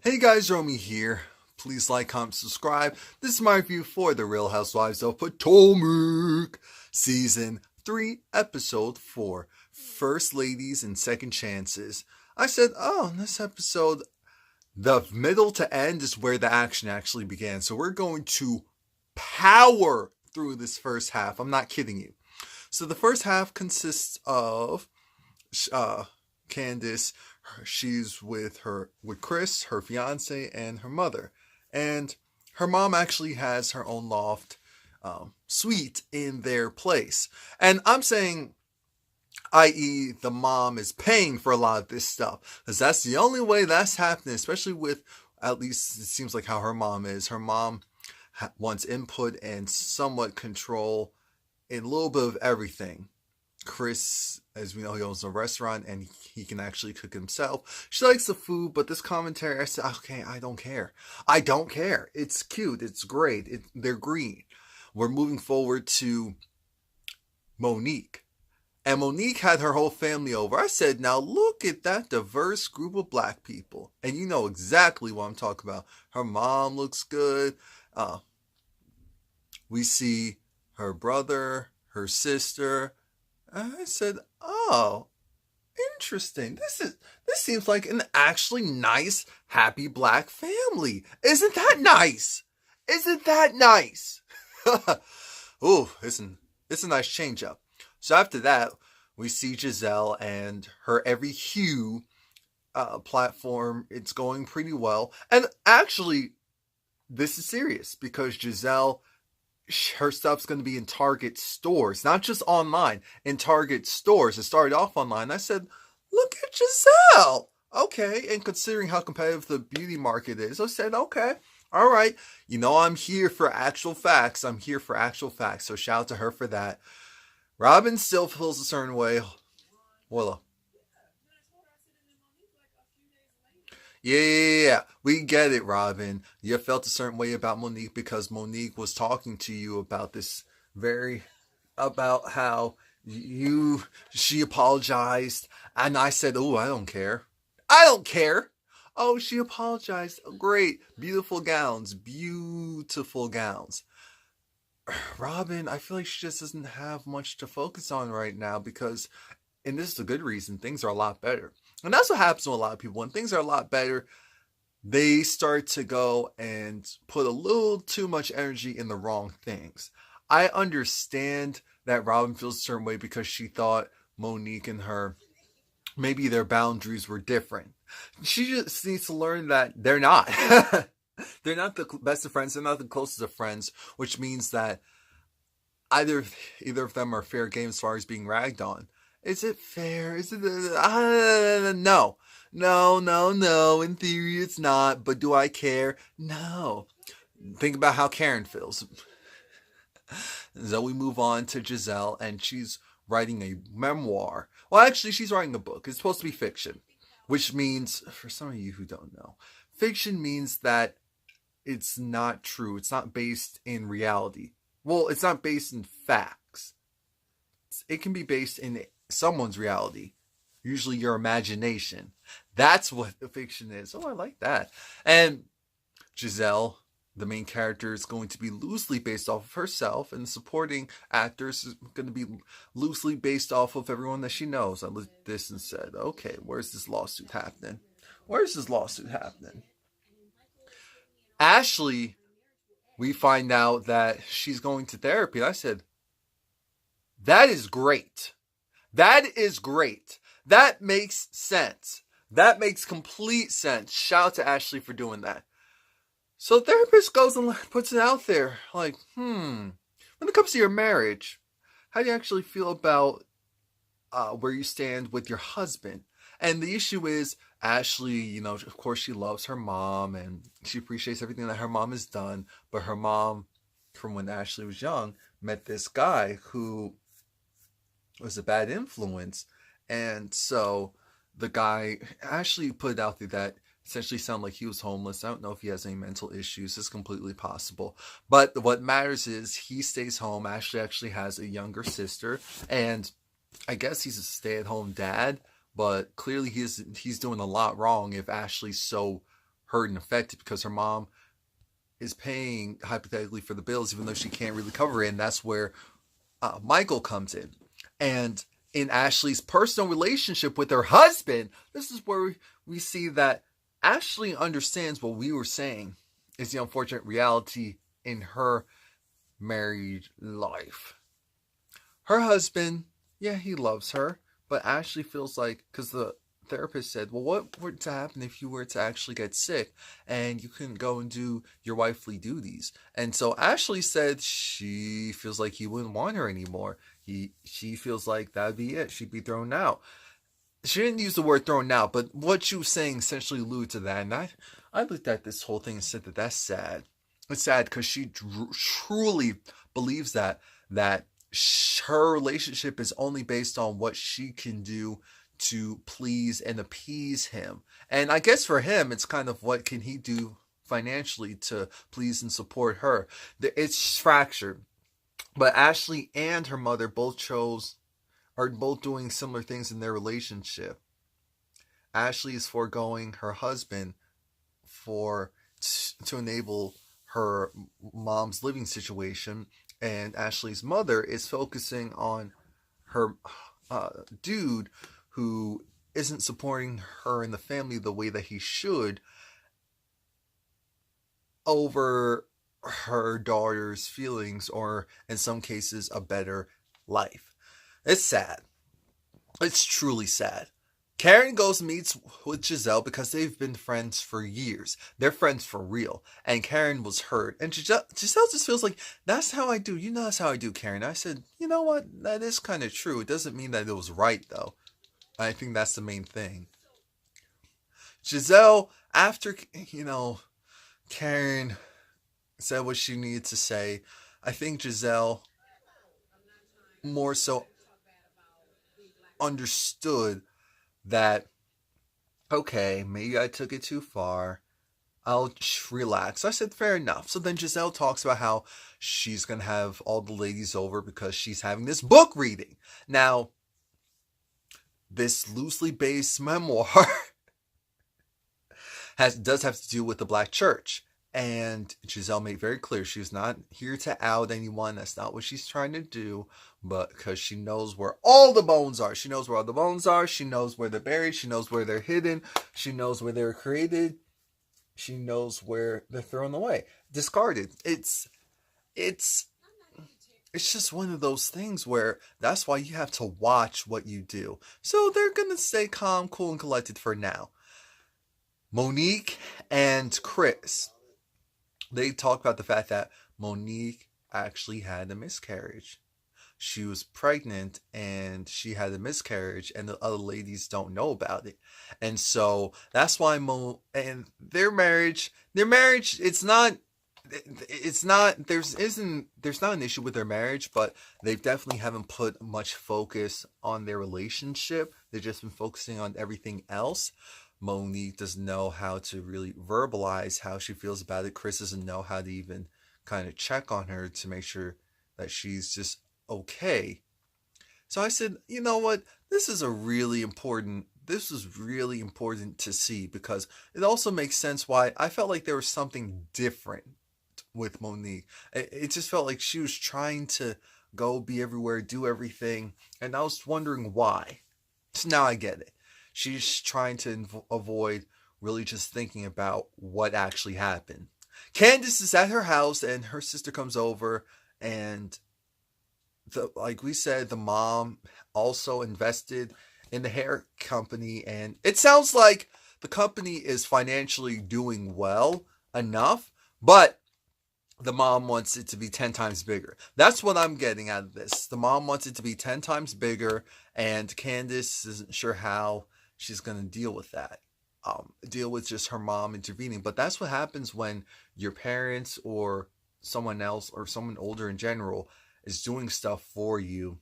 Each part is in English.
Hey guys, Romie here. Please like, comment, subscribe. This is my review for The Real Housewives of Potomac, Season 3, Episode 4, First Ladies and Second Chances. I said, in this episode, the middle to end is where the action actually began. So we're going to power through this first half. I'm not kidding you. So the first half consists of Candace. She's with Chris, her fiance, and her mother. And her mom actually has her own loft suite in their place. And I'm saying, i.e., the mom is paying for a lot of this stuff. Because that's the only way that's happening, especially with, at least it seems like how her mom is. Her mom wants input and somewhat control in a little bit of everything. Chris, as we know, he owns a restaurant and he can actually cook himself. She likes the food, but this commentary, I said, okay, I don't care. I don't care. It's cute. It's great. They're green. We're moving forward to Monique. And Monique had her whole family over. I said, now look at that diverse group of black people. And you know exactly what I'm talking about. Her mom looks good. We see her brother, her sister. I said, oh, interesting. This seems like an actually nice, happy black family. Isn't that nice? Isn't that nice? Ooh, it's a nice change up. So after that, we see Giselle and her Every Hue platform. It's going pretty well. And actually, this is serious because Giselle, her stuff's going to be in Target stores, not just online, in Target stores. It started off online. I said, look at Giselle. Okay. And considering how competitive the beauty market is, I said, okay, all right. You know, I'm here for actual facts. So shout out to her for that. Robin still feels a certain way. Well, yeah. We get it, Robin. You felt a certain way about Monique because Monique was talking to you about this about how she apologized. And I said, oh, I don't care. I don't care. Oh, she apologized. Great. Beautiful gowns. Robin, I feel like she just doesn't have much to focus on right now because, and this is a good reason, things are a lot better. And that's what happens to a lot of people. When things are a lot better, they start to go and put a little too much energy in the wrong things. I understand that Robin feels a certain way because she thought Monique and her, maybe their boundaries were different. She just needs to learn that they're not. They're not the best of friends. They're not the closest of friends, which means that either of them are fair game as far as being ragged on. Is it fair? Is it? No. In theory, it's not. But do I care? No. Think about how Karen feels. So we move on to Giselle, and she's writing a memoir. Well, actually, she's writing a book. It's supposed to be fiction, which means, for some of you who don't know, fiction means that it's not true. It's not based in reality. Well, it's not based in facts. It can be based in someone's reality, usually your imagination. That's what the fiction is. Oh, I like that. And Giselle, the main character, is going to be loosely based off of herself, and the supporting actors is going to be loosely based off of everyone that she knows. I looked at this and said, okay, where's this lawsuit happening? Ashley, we find out that she's going to therapy. I said, that is great. That makes sense. That makes complete sense. Shout out to Ashley for doing that. So the therapist goes and puts it out there. Like, when it comes to your marriage, how do you actually feel about where you stand with your husband? And the issue is, Ashley, of course she loves her mom and she appreciates everything that her mom has done. But her mom, from when Ashley was young, met this guy who was a bad influence. And so the guy, Ashley put it out there that essentially sounded like he was homeless. I don't know if he has any mental issues. It's completely possible. But what matters is he stays home. Ashley actually has a younger sister. And I guess he's a stay-at-home dad. But clearly he's doing a lot wrong if Ashley's so hurt and affected because her mom is paying hypothetically for the bills, even though she can't really cover it. And that's where Michael comes in. And in Ashley's personal relationship with her husband, this is where we see that Ashley understands what we were saying is the unfortunate reality in her married life. Her husband, yeah, he loves her, but Ashley feels like, because the therapist said, well, what were to happen if you were to actually get sick and you couldn't go and do your wifely duties? And so Ashley said she feels like he wouldn't want her anymore. She feels like that'd be it. She'd be thrown out. She didn't use the word thrown out, but what she was saying essentially alluded to that. And I looked at this whole thing and said that that's sad. It's sad because she truly believes that her relationship is only based on what she can do to please and appease him. And I guess for him, it's kind of what can he do financially to please and support her. It's fractured. But Ashley and her mother are both doing similar things in their relationship. Ashley is foregoing her husband to enable her mom's living situation, and Ashley's mother is focusing on her dude who isn't supporting her and the family the way that he should over her daughter's feelings, or in some cases a better life. It's sad. It's truly sad. Karen goes and meets with Giselle because they've been friends for years. They're friends for real. And Karen was hurt. And Giselle just feels like, that's how I do. You know, that's how I do, Karen. I said, you know what? That is kind of true. It doesn't mean that it was right, though. I think that's the main thing. Giselle, after, Karen said what she needed to say, I think Giselle more so understood that, okay, maybe I took it too far. I'll relax. I said, fair enough. So then Giselle talks about how she's going to have all the ladies over because she's having this book reading. Now, this loosely based memoir does have to do with the Black church. And Giselle made very clear she's not here to out anyone. That's not what she's trying to do. But because she knows where all the bones are. She knows where all the bones are. She knows where they're buried. She knows where they're hidden. She knows where they're created. She knows where they're thrown away. Discarded. It's just one of those things where that's why you have to watch what you do. So they're going to stay calm, cool, and collected for now. Monique and Chris, they talk about the fact that Monique actually had a miscarriage. She was pregnant and she had a miscarriage, and the other ladies don't know about it. And so that's why and their marriage, there's not an issue with their marriage, but they definitely haven't put much focus on their relationship. They've just been focusing on everything else. Monique doesn't know how to really verbalize how she feels about it. Chris doesn't know how to even kind of check on her to make sure that she's just okay. So I said, you know what? This is really important to see, because it also makes sense why I felt like there was something different with Monique. It just felt like she was trying to go be everywhere, do everything. And I was wondering why. So now I get it. She's trying to avoid really just thinking about what actually happened. Candace is at her house and her sister comes over, and like we said, the mom also invested in the hair company, and it sounds like the company is financially doing well enough, but the mom wants it to be 10 times bigger. That's what I'm getting out of this. The mom wants it to be 10 times bigger, and Candace isn't sure how she's going to deal with that. Deal with just her mom intervening. But that's what happens when your parents or someone else or someone older in general is doing stuff for you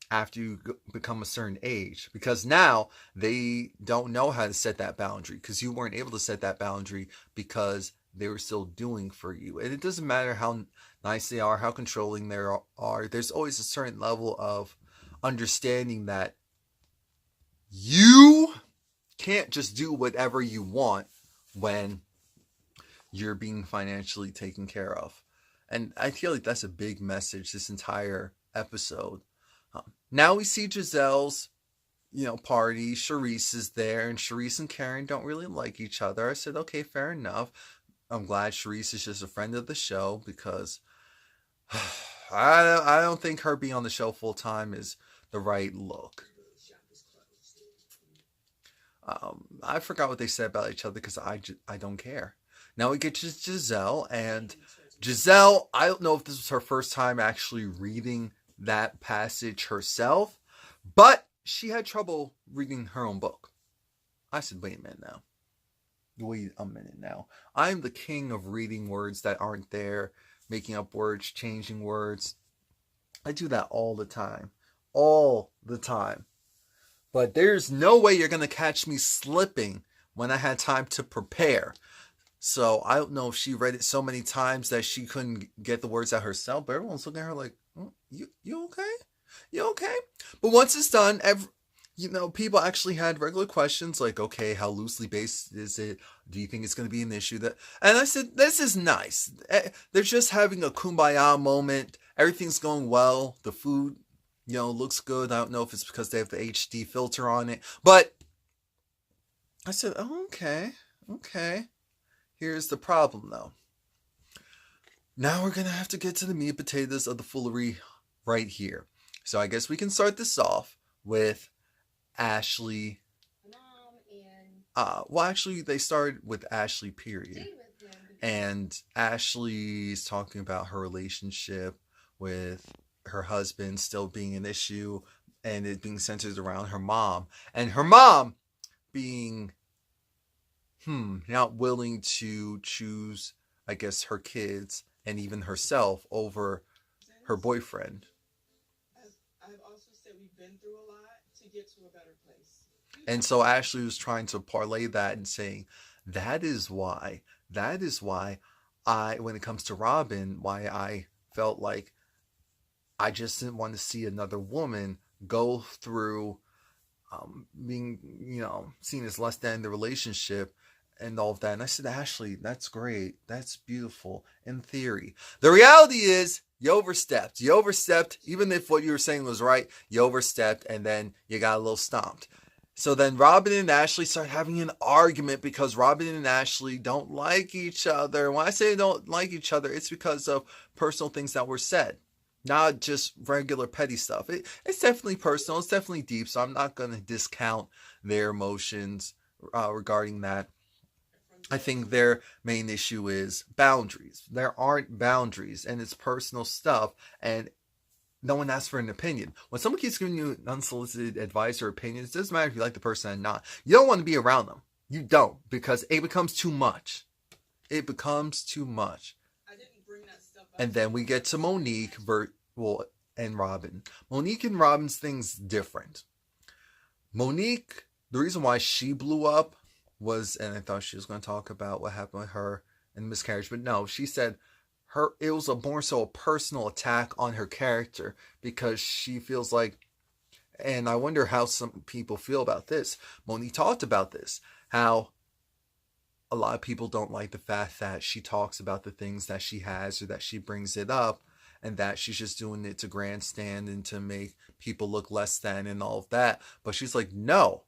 after you become a certain age. Because now they don't know how to set that boundary, because you weren't able to set that boundary because they were still doing for you. And it doesn't matter how nice they are, how controlling they are. There's always a certain level of understanding that you can't just do whatever you want when you're being financially taken care of. And I feel like that's a big message this entire episode. Now we see Giselle's, party. Charisse is there, and Charisse and Karen don't really like each other. I said, okay, fair enough. I'm glad Charisse is just a friend of the show because I don't think her being on the show full time is the right look. I forgot what they said about each other because I don't care. Now we get to Giselle, and Giselle, I don't know if this was her first time actually reading that passage herself, but she had trouble reading her own book. I said, wait a minute now. Wait a minute now. I'm the king of reading words that aren't there, making up words, changing words. I do that all the time. All the time. But there's no way you're going to catch me slipping when I had time to prepare. So I don't know if she read it so many times that she couldn't get the words out herself, but everyone's looking at her like, you okay? You okay? But once it's done, people actually had regular questions like, okay, how loosely based is it? Do you think it's going to be an issue? And I said, this is nice. They're just having a kumbaya moment. Everything's going well. The food, looks good. I don't know if it's because they have the HD filter on it. But I said, oh, okay. Here's the problem, though. Now we're going to have to get to the meat and potatoes of the foolery right here. So I guess we can start this off with Ashley. Actually, they started with Ashley, period. And Ashley's talking about her relationship with her husband still being an issue and it being centered around her mom. And her mom being not willing to choose, I guess, her kids and even herself over her boyfriend. I've also said we've been through a lot to get to a better place. And so Ashley was trying to parlay that and saying, that is why when it comes to Robin, why I felt like I just didn't want to see another woman go through being, seen as less than the relationship and all of that. And I said, Ashley, that's great. That's beautiful in theory. The reality is you overstepped. Even if what you were saying was right, you overstepped and then you got a little stomped. So then Robin and Ashley start having an argument because Robin and Ashley don't like each other. When I say they don't like each other, it's because of personal things that were said. Not just regular petty stuff. It's definitely personal. It's definitely deep. So I'm not going to discount their emotions regarding that. I think their main issue is boundaries. There aren't boundaries and it's personal stuff and no one asks for an opinion. When someone keeps giving you unsolicited advice or opinions, it doesn't matter if you like the person or not. You don't want to be around them. You don't, because it becomes too much. It becomes too much. I didn't bring that stuff up. And then we get to Monique and Robin. Monique and Robin's thing's different. Monique, the reason why she blew up was, and I thought she was going to talk about what happened with her and the miscarriage, but no, she said it was more so a personal attack on her character because she feels like, and I wonder how some people feel about this. Monique talked about this, how a lot of people don't like the fact that she talks about the things that she has or that she brings it up and that she's just doing it to grandstand and to make people look less than and all of that. But she's like, no,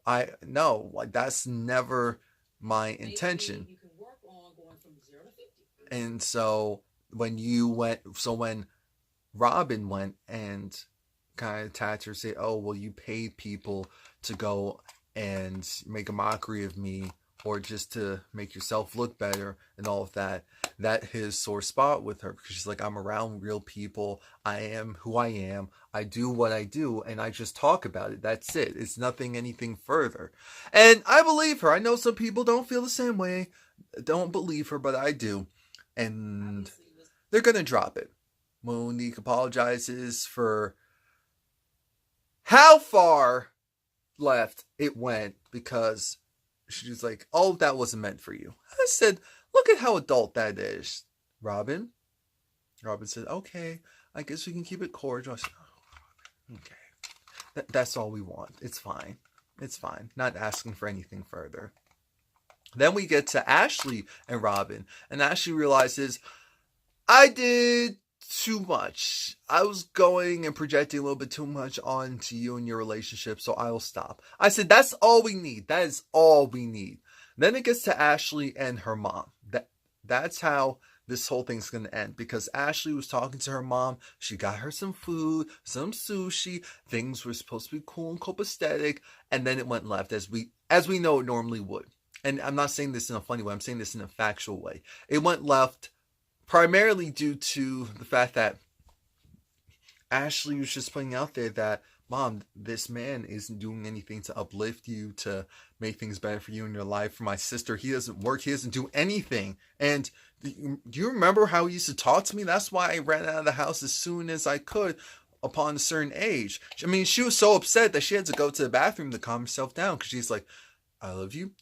that's never my intention. You can work on going from 0 to 50. And so when Robin went and kind of attacked her, say, oh, well, you paid people to go and make a mockery of me or just to make yourself look better and all of that, that his sore spot with her, because she's like, I'm around real people. I am who I am. I do what I do, and I just talk about it. That's it. It's anything further. And I believe her. I know some people don't feel the same way, don't believe her, but I do. And they're going to drop it. Monique apologizes for how far left it went because she's like, oh, that wasn't meant for you. I said, look at how adult that is, Robin. Robin said, okay, I guess we can keep it cordial. I said, oh, okay. That's all we want. It's fine. Not asking for anything further. Then we get to Ashley and Robin, and Ashley realizes, I did too much. I was going and projecting a little bit too much onto you and your relationship, so I'll stop. I said, that's all we need. That is all we need. Then it gets to Ashley and her mom. That's how this whole thing's going to end, because Ashley was talking to her mom. She got her some food, some sushi. Things were supposed to be cool and copacetic, and then it went left as we know it normally would. And I'm not saying this in a funny way. I'm saying this in a factual way. It went left primarily due to the fact that Ashley was just putting out there that, Mom, this man isn't doing anything to uplift you, to make things better for you in your life. For my sister, he doesn't work, he doesn't do anything. And do you remember how he used to talk to me? That's why I ran out of the house as soon as I could upon a certain age. I mean, she was so upset that she had to go to the bathroom to calm herself down, because she's like, I love you.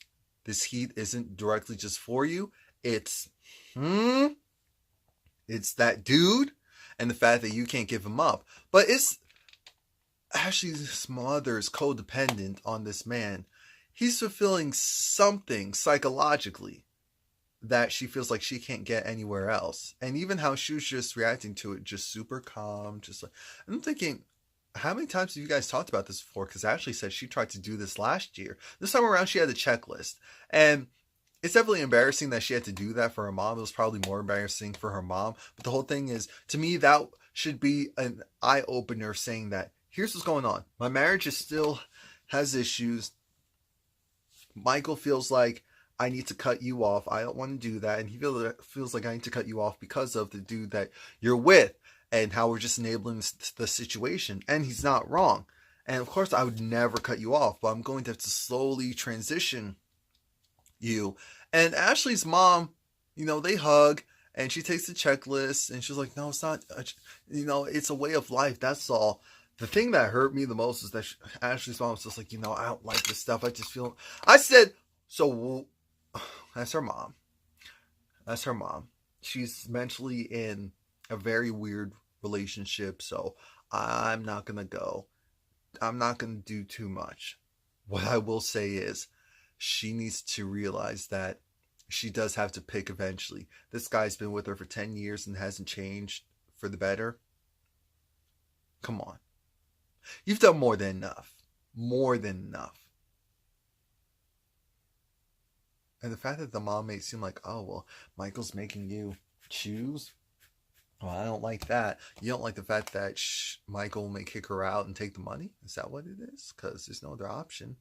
This heat isn't directly just for you. It's that dude, and the fact that you can't give him up. But it's Ashley's mother is codependent on this man. He's fulfilling something psychologically that she feels like she can't get anywhere else. And even how she was just reacting to it, just super calm, just like, I'm thinking, how many times have you guys talked about this before? Because Ashley said she tried to do this last year. This time around, she had a checklist. And it's definitely embarrassing that she had to do that for her mom. It was probably more embarrassing for her mom. But the whole thing is, to me, that should be an eye-opener, saying that, here's what's going on. My marriage is still has issues. Michael feels like I need to cut you off. I don't want to do that. And he feels like I need to cut you off because of the dude that you're with, and how we're just enabling the situation. And he's not wrong. And of course, I would never cut you off, but I'm going to have to slowly transition you. And Ashley's mom, they hug, and she takes the checklist, and she's like, no, it's not, it's a way of life. That's all. The thing that hurt me the most is that Ashley's mom was just like, I don't like this stuff. I just feel, I said, so that's her mom. That's her mom. She's mentally in a very weird relationship, so I'm not going to go. I'm not going to do too much. What I will say is, she needs to realize that she does have to pick eventually. This guy's been with her for 10 years and hasn't changed for the better. Come on. You've done more than enough. More than enough. And the fact that the mom may seem like, oh, well, Michael's making you choose. Well, I don't like that. You don't like the fact that Michael may kick her out and take the money? Is that what it is? Because there's no other option.